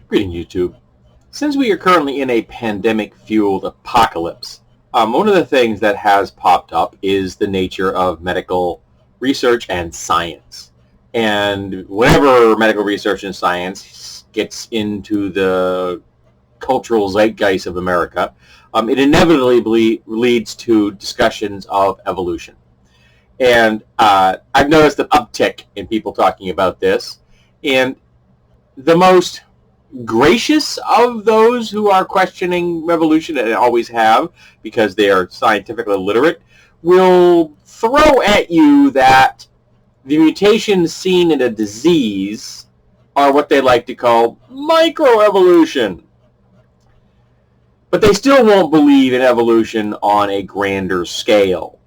Greeting YouTube. Since we are currently in a pandemic-fueled apocalypse, one of the things that has popped up is the nature of medical research and science. And whenever medical research and science gets into the cultural zeitgeist of America, it inevitably leads to discussions of evolution. And I've noticed an uptick in people talking about this. And the most gracious of those who are questioning evolution, and always have because they are scientifically literate, will throw at you that the mutations seen in a disease are what they like to call microevolution. But they still won't believe in evolution on a grander scale.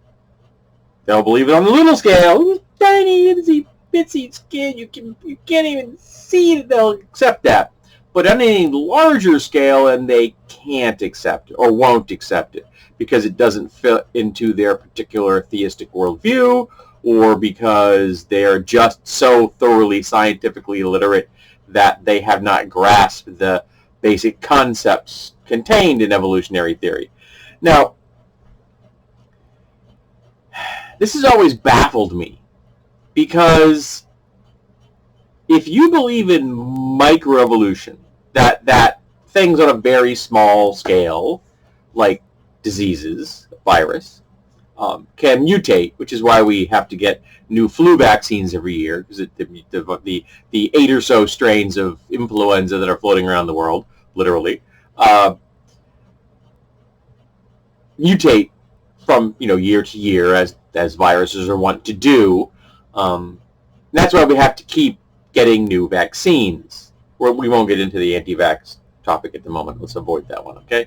They'll believe it on the little scale, tiny, itsy skin, you can't even see it, they'll accept that. But on a larger scale, and they can't accept it, or won't accept it, because it doesn't fit into their particular theistic worldview, or because they are just so thoroughly scientifically illiterate that they have not grasped the basic concepts contained in evolutionary theory. Now, this has always baffled me, because if you believe in microevolution, that things on a very small scale, like diseases, virus, can mutate, which is why we have to get new flu vaccines every year, because the 8 or so strains of influenza that are floating around the world, literally, mutate from year to year as viruses are wont to do. That's why we have to keep getting new vaccines. We won't get into the anti-vax topic at the moment. Let's avoid that one, okay?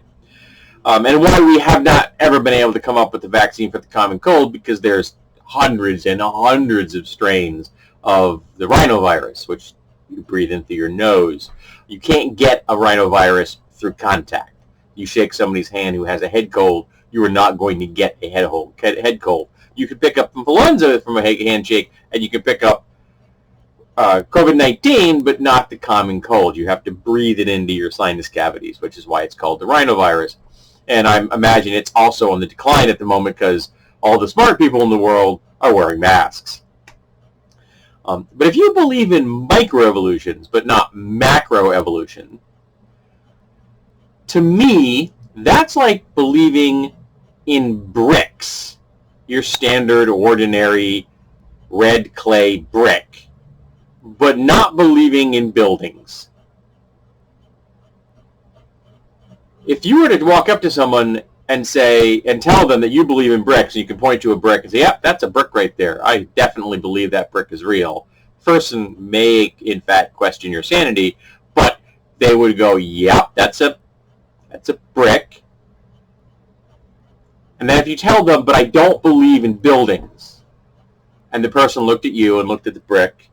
And why we have not ever been able to come up with a vaccine for the common cold, because there's hundreds and hundreds of strains of the rhinovirus, which you breathe in through your nose. You can't get a rhinovirus through contact. You shake somebody's hand who has a head cold, you are not going to get a head cold. You can pick up influenza from a handshake, and you can pick up COVID-19, but not the common cold. You have to breathe it into your sinus cavities, which is why it's called the rhinovirus. And I imagine it's also on the decline at the moment because all the smart people in the world are wearing masks. But if you believe in microevolutions, but not macroevolution, to me, that's like believing in bricks, your standard, ordinary, red clay brick, but not believing in buildings. If you were to walk up to someone and tell them that you believe in bricks, and you can point to a brick and say, yep, that's a brick right there. I definitely believe that brick is real. The person may, in fact, question your sanity, but they would go, yep, that's a brick. And then if you tell them, but I don't believe in buildings, and the person looked at you and looked at the brick,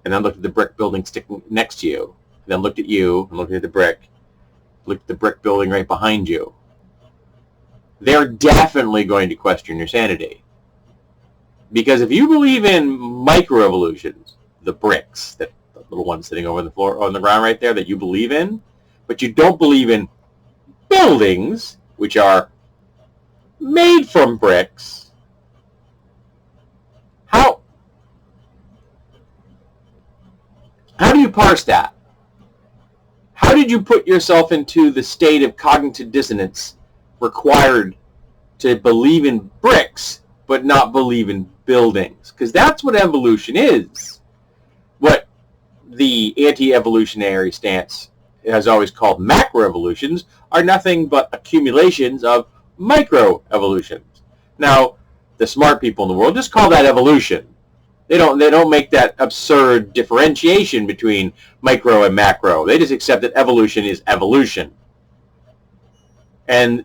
and then looked at the brick building sticking next to you, and then looked at you and looked at the brick, looked at the brick building right behind you, they're definitely going to question your sanity. Because if you believe in microevolutions, the bricks, the little ones sitting over the floor on the ground right there that you believe in, but you don't believe in buildings, which are made from bricks, how do you parse that? How did you put yourself into the state of cognitive dissonance required to believe in bricks but not believe in buildings? Because that's what evolution is. What the anti-evolutionary stance has always called macroevolutions are nothing but accumulations of microevolutions. Now, the smart people in the world just call that evolution. They don't make that absurd differentiation between micro and macro. They just accept that evolution is evolution. And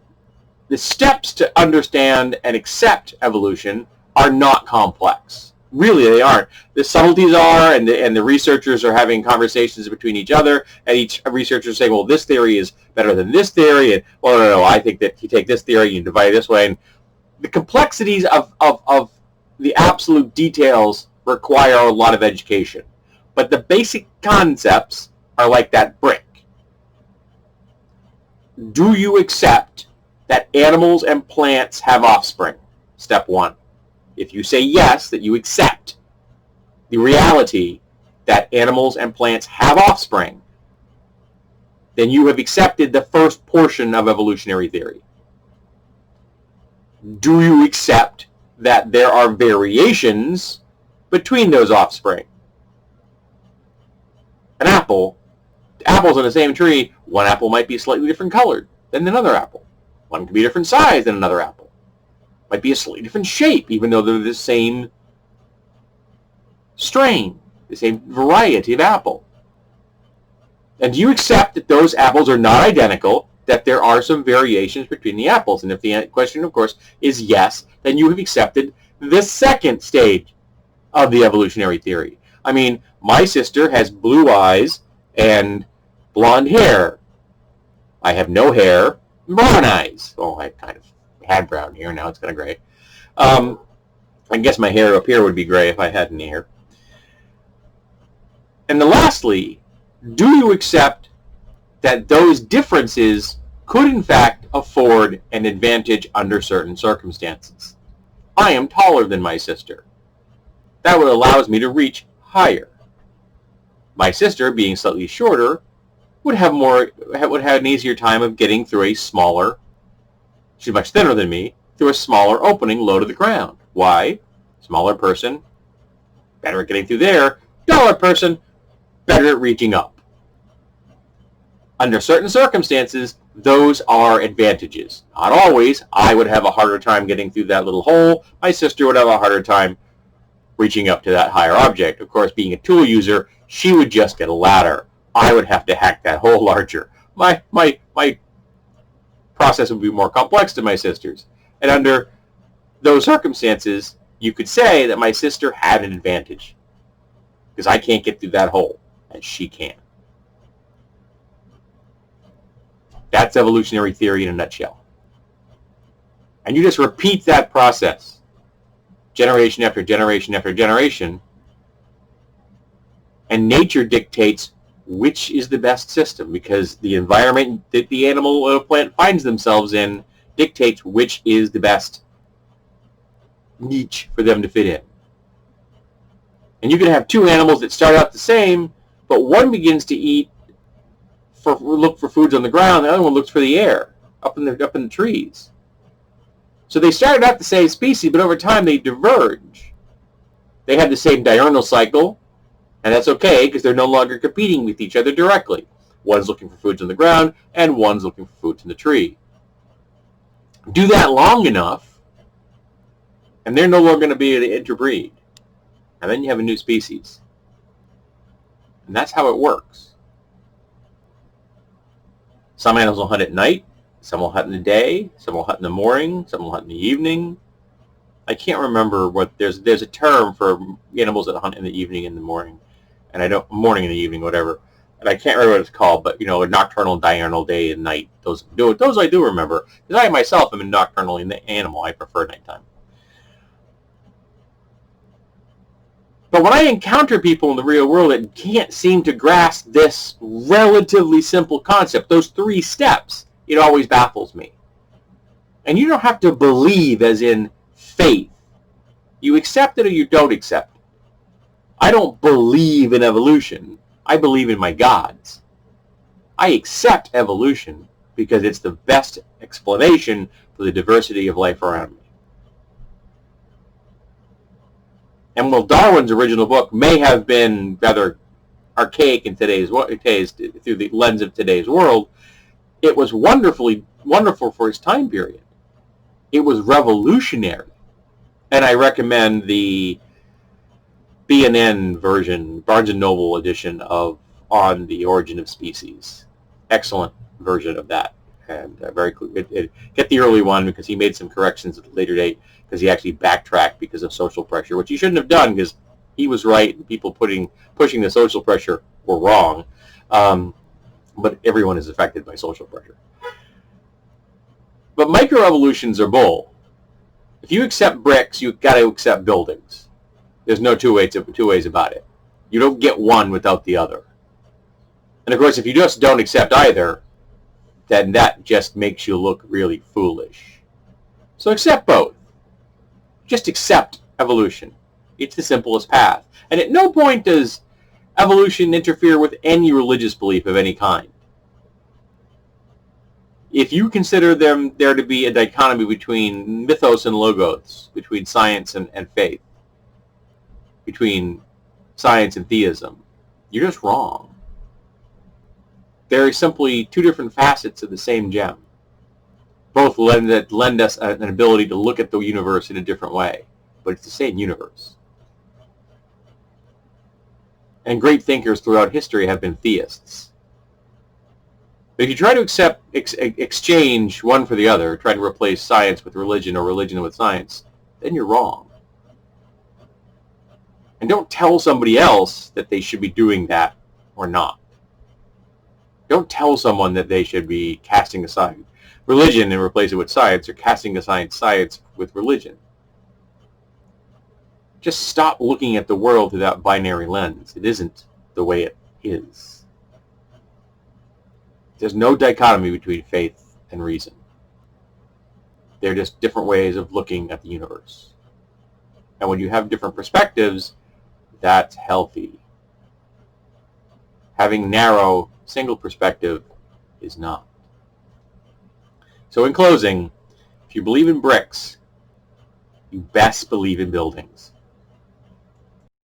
the steps to understand and accept evolution are not complex. Really, they aren't. The subtleties are, and the researchers are having conversations between each other, and each researcher is saying, well, this theory is better than this theory, and, well, no, I think that you take this theory and divide it this way. And the complexities of the absolute details require a lot of education. But the basic concepts are like that brick. do you accept that animals and plants have offspring? Step one. If you say yes, that you accept the reality that animals and plants have offspring, then you have accepted the first portion of evolutionary theory. Do you accept that there are variations between those offspring? An apple, apples on the same tree, one apple might be slightly different colored than another apple. One can be a different size than another apple. Might be a slightly different shape, even though they're the same strain, the same variety of apple. And do you accept that those apples are not identical, that there are some variations between the apples? And if the question, of course, is yes, then you have accepted the second stage of the evolutionary theory. I mean, my sister has blue eyes and blonde hair. I have no hair, brown eyes. Oh, I kind of had brown hair, now it's kind of gray. I guess my hair up here would be gray if I had any hair. And then lastly, do you accept that those differences could in fact afford an advantage under certain circumstances? I am taller than my sister. That would allow me to reach higher. My sister, being slightly shorter, would have an easier time of getting through a smaller, she's much thinner than me, through a smaller opening low to the ground. Why? Smaller person, better at getting through there. Taller person, better at reaching up. Under certain circumstances, those are advantages. Not always. I would have a harder time getting through that little hole. My sister would have a harder time reaching up to that higher object. Of course, being a tool user, she would just get a ladder. I would have to hack that hole larger. My process would be more complex than my sister's. And under those circumstances, you could say that my sister had an advantage because I can't get through that hole and she can. That's evolutionary theory in a nutshell. And you just repeat that process generation after generation after generation, and nature dictates which is the best system, because the environment that the animal or plant finds themselves in dictates which is the best niche for them to fit in. And you can have two animals that start out the same, but one begins to look for foods on the ground, the other one looks for the air up in the trees. So they started out the same species, but over time they diverge. They have the same diurnal cycle, and that's okay because they're no longer competing with each other directly. One's looking for foods on the ground, and one's looking for foods in the tree. Do that long enough, and they're no longer going to be able to interbreed. And then you have a new species. And that's how it works. Some animals will hunt at night, some will hunt in the day, some will hunt in the morning, some will hunt in the evening. I can't remember what there's a term for animals that hunt in the evening and the morning, and morning and the evening, whatever. And I can't remember what it's called, but a nocturnal, diurnal, day and night. Those I do remember, because I myself am a nocturnal animal. I prefer nighttime. But when I encounter people in the real world that can't seem to grasp this relatively simple concept, those 3 steps, it always baffles me. And you don't have to believe as in faith. You accept it or you don't accept it. I don't believe in evolution. I believe in my gods. I accept evolution because it's the best explanation for the diversity of life around me. And while Darwin's original book may have been rather archaic in today's through the lens of today's world, it was wonderful for its time period. It was revolutionary. And I recommend the B&N version, Barnes & Noble edition of On the Origin of Species. Excellent version of that. And very cool. Get the early one because he made some corrections at a later date because he actually backtracked because of social pressure, which he shouldn't have done because he was right and people pushing the social pressure were wrong. But everyone is affected by social pressure. But microevolutions are bull. If you accept bricks, you've got to accept buildings. There's no two ways about it. You don't get one without the other. And of course, if you just don't accept either, then that just makes you look really foolish. So accept both. Just accept evolution. It's the simplest path. And at no point does evolution interfere with any religious belief of any kind. If you consider there to be a dichotomy between mythos and logos, between science and faith, between science and theism, you're just wrong. They're simply two different facets of the same gem. Both lend us an ability to look at the universe in a different way, but it's the same universe. And great thinkers throughout history have been theists. But if you try to exchange one for the other, try to replace science with religion or religion with science, then you're wrong. And don't tell somebody else that they should be doing that or not. Don't tell someone that they should be casting aside religion and replace it with science, or casting aside science with religion. Just stop looking at the world through that binary lens. It isn't the way it is. There's no dichotomy between faith and reason. They're just different ways of looking at the universe. And when you have different perspectives, that's healthy. Having narrow, single perspective is not. So in closing, if you believe in bricks, you best believe in buildings.